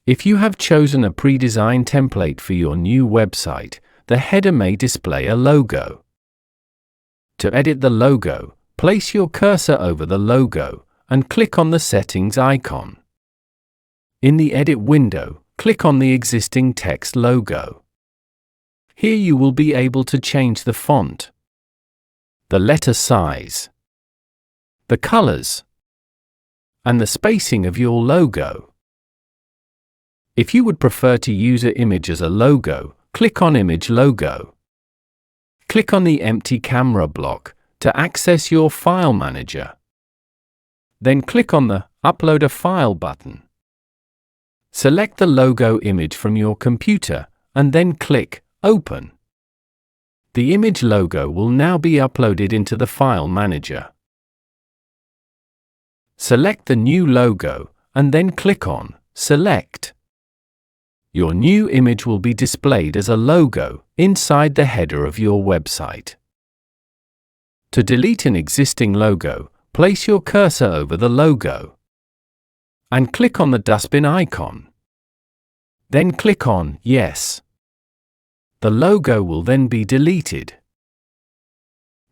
If you have chosen a pre-designed template for your new website, the header may display a logo. To edit the logo, place your cursor over the logo and click on the settings icon. In the edit window, click on the existing text logo. Here you will be able to change the font, the letter size, the colors, and the spacing of your logo. If you would prefer to use an image as a logo, click on Image Logo. Click on the empty camera block to access your file manager. Then click on the Upload a File button. Select the logo image from your computer and then click Open. The image logo will now be uploaded into the file manager. Select the new logo and then click on Select. Your new image will be displayed as a logo inside the header of your website. To delete an existing logo, place your cursor over the logo and click on the dustbin icon. Then click on Yes. The logo will then be deleted.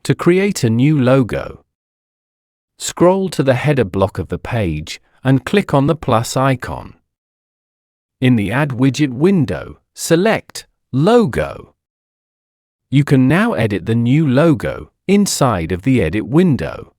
To create a new logo, scroll to the header block of the page and click on the plus icon. In the Add Widget window, select Logo. You can now edit the new logo inside of the Edit window.